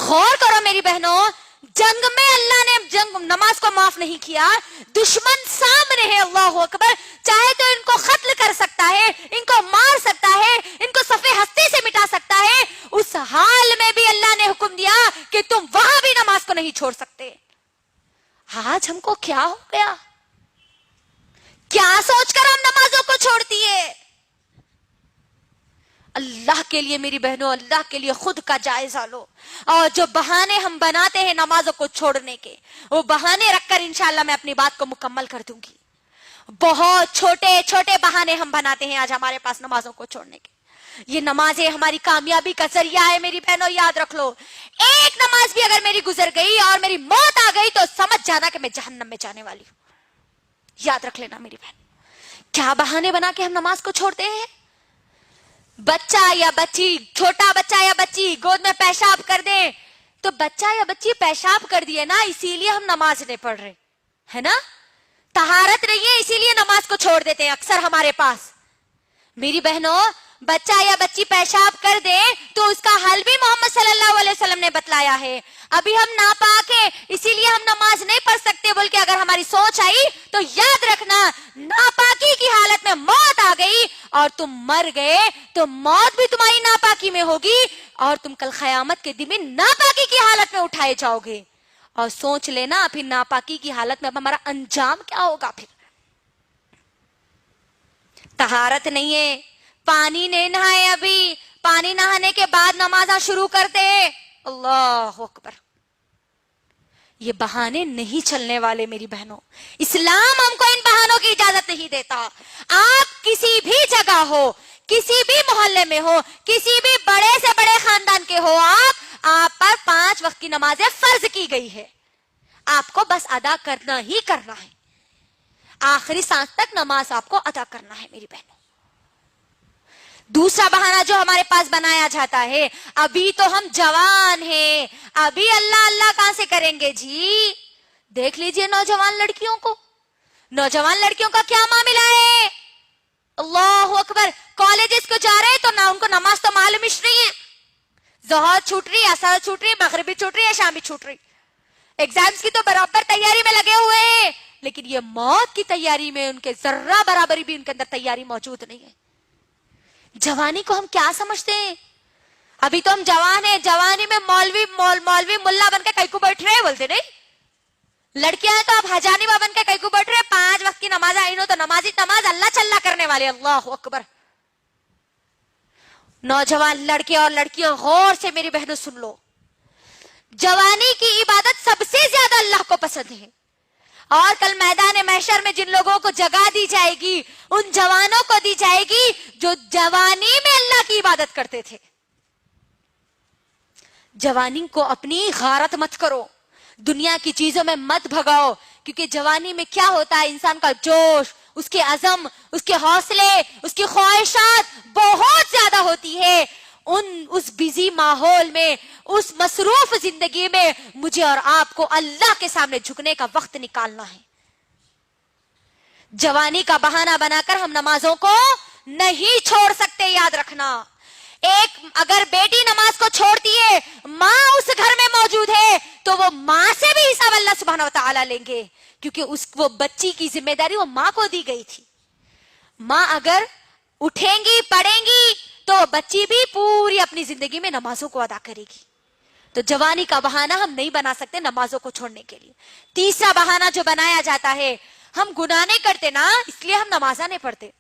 غور کرو میری بہنوں، جنگ میں اللہ نے نماز کو معاف نہیں کیا، دشمن سامنے ہے، اللہ اکبر، چاہے تو ان کو قتل کر سکتا ہے، ان کو مار سکتا ہے، ان کو صفحے ہستی سے مٹا سکتا ہے، اس حال میں بھی اللہ نے حکم دیا کہ تم وہاں بھی نماز کو نہیں چھوڑ سکتے۔ آج ہم کو کیا ہو گیا؟ کیا سوچ کر ہم نمازوں کو چھوڑتی ہے؟ اللہ کے لیے میری بہنوں، اللہ کے لیے خود کا جائزہ لو، اور جو بہانے ہم بناتے ہیں نمازوں کو چھوڑنے کے، وہ بہانے رکھ کر انشاءاللہ میں اپنی بات کو مکمل کر دوں گی۔ بہت چھوٹے چھوٹے بہانے ہم بناتے ہیں آج ہمارے پاس نمازوں کو چھوڑنے کے۔ یہ نمازیں ہماری کامیابی کا ذریعہ ہے میری بہنوں، یاد رکھ لو۔ ایک نماز بھی اگر میری گزر گئی اور میری موت آ گئی تو سمجھ جانا کہ میں جہنم میں جانے والی ہوں۔ یاد رکھ لینا میری بہن۔ کیا بہانے بنا کے ہم نماز کو چھوڑتے ہیں؟ بچہ یا بچی، چھوٹا بچہ یا بچی گود میں پیشاب کر دیں تو بچہ یا بچی پیشاب کر دیے نا، اسی لیے ہم نماز نہیں پڑھ رہے ہے نا، طہارت نہیں ہے اسی لیے نماز کو چھوڑ دیتے ہیں اکثر ہمارے پاس۔ میری بہنوں، بچہ یا بچی پیشاب کر دے تو اس کا حل بھی محمد صلی اللہ علیہ وسلم نے بتلایا ہے۔ ابھی ہم ناپاک ہیں اسی لیے ہم نماز نہیں پڑھ سکتے بول کے اگر ہماری سوچ آئی تو یاد رکھنا، ناپاکی کی حالت میں موت آ گئی اور تم مر گئے تو موت بھی تمہاری ناپاکی میں ہوگی اور تم کل قیامت کے دن میں ناپاکی کی حالت میں اٹھائے جاؤ گے۔ اور سوچ لینا پھر ناپاکی کی حالت میں اب ہمارا انجام کیا ہوگا۔ پھر طہارت نہیں ہے، پانی نہیں نہائے، ابھی پانی نہانے کے بعد نمازاں شروع کرتے، اللہ اکبر۔ یہ بہانے نہیں چلنے والے میری بہنوں، اسلام ہم کو ان بہانوں کی اجازت نہیں دیتا۔ آپ کسی بھی جگہ ہو، کسی بھی محلے میں ہو، کسی بھی بڑے سے بڑے خاندان کے ہو، آپ پر 5 وقت کی نمازیں فرض کی گئی ہے، آپ کو بس ادا کرنا ہی کرنا ہے، آخری سانس تک نماز آپ کو ادا کرنا ہے میری بہنوں۔ دوسرا بہانہ جو ہمارے پاس بنایا جاتا ہے، ابھی تو ہم جوان ہیں، ابھی اللہ اللہ کہاں سے کریں گے جی؟ دیکھ لیجئے نوجوان لڑکیوں کو، نوجوان لڑکیوں کا کیا معاملہ ہے، اللہ اکبر۔ کالجز کو جا رہے ہیں تو نہ ان کو نماز تو معلوم ہی نہیں ہے، ظہر چھوٹ رہی، عصر چھوٹ رہی، مغربی چھوٹ رہی ہے، شامی چھوٹ رہی، ایگزامز کی تو برابر تیاری میں لگے ہوئے ہیں، لیکن یہ موت کی تیاری میں ان کے ذرہ برابری بھی ان کے اندر تیاری موجود نہیں ہے۔ جوانی کو ہم کیا سمجھتے ہیں؟ ابھی تو ہم جوان ہیں، جوانی میں مولوی ملا بن کے کئی کو بیٹھ رہے ہیں بولتے نہیں، لڑکیاں ہیں تو اب حجانی بن کے کئی کو بیٹھ رہے ہیں، 5 وقت کی نماز آئینو تو نماز اللہ چلنا کرنے والے، اللہ اکبر۔ نوجوان لڑکے اور لڑکیاں غور سے میری بہنوں سن لو، جوانی کی عبادت سب سے زیادہ اللہ کو پسند ہے، اور کل میدان محشر میں جن لوگوں کو جگہ دی جائے گی ان جوانوں کو دی جائے گی جو جوانی میں اللہ کی عبادت کرتے تھے۔ جوانی کو اپنی غارت مت کرو، دنیا کی چیزوں میں مت بھگاؤ، کیونکہ جوانی میں کیا ہوتا ہے، انسان کا جوش، اس کے عزم، اس کے حوصلے، اس کی خواہشات بہت زیادہ ہوتی ہے۔ اس بزی ماحول میں، اس مصروف زندگی میں مجھے اور آپ کو اللہ کے سامنے جھکنے کا وقت نکالنا ہے۔ جوانی کا بہانہ بنا کر ہم نمازوں کو نہیں چھوڑ سکتے، یاد رکھنا۔ ایک اگر بیٹی نماز کو چھوڑتی ہے، ماں اس گھر میں موجود ہے تو وہ ماں سے بھی حساب اللہ سبحانہ و تعالیٰ لیں گے، کیونکہ وہ بچی کی ذمہ داری وہ ماں کو دی گئی تھی۔ ماں اگر اٹھیں گی، پڑھیں گی تو بچی بھی پوری اپنی زندگی میں نمازوں کو ادا کرے گی۔ تو جوانی کا بہانہ ہم نہیں بنا سکتے نمازوں کو چھوڑنے کے لیے۔ تیسرا بہانہ جو بنایا جاتا ہے، ہم گناہ نہیں کرتے نا اس لیے ہم نمازاں نہیں پڑھتے۔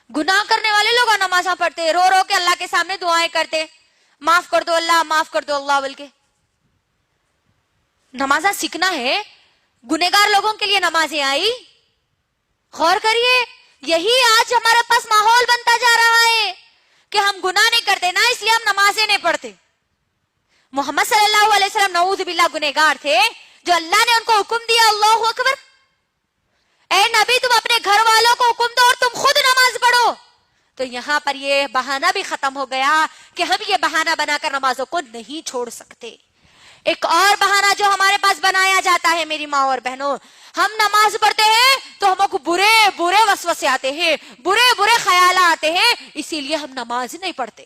گناہ کرنے والے لوگ نمازاں پڑھتے، رو رو کے اللہ کے سامنے دعائیں کرتے، معاف کر دو اللہ، معاف کر دو اللہ بول کے۔ نمازاں سیکھنا ہے، گنہگار لوگوں کے لیے نمازیں آئی، غور کریے۔ یہی آج ہمارے پاس ماحول بنتا جا رہا ہے کہ ہم گناہ نہیں کرتے نا اس لیے ہم نمازیں نہیں پڑھتے۔ محمد صلی اللہ علیہ وسلم نعوذ باللہ گنہگار تھے، جو اللہ نے ان کو حکم دیا، اللہ اکبر، اے نبی تم اپنے گھر والوں کو حکم دو اور تم خود نماز پڑھو، تو یہاں پر یہ بہانہ بھی ختم ہو گیا کہ ہم یہ بہانہ بنا کر نمازوں کو نہیں چھوڑ سکتے۔ ایک اور بہانہ جو ہمارے پاس بنایا جاتا ہے میری ماں اور بہنوں، ہم نماز پڑھتے ہیں تو ہم کو برے برے وسوسے آتے ہیں، برے برے خیالات آتے ہیں، اسی لیے ہم نماز نہیں پڑھتے۔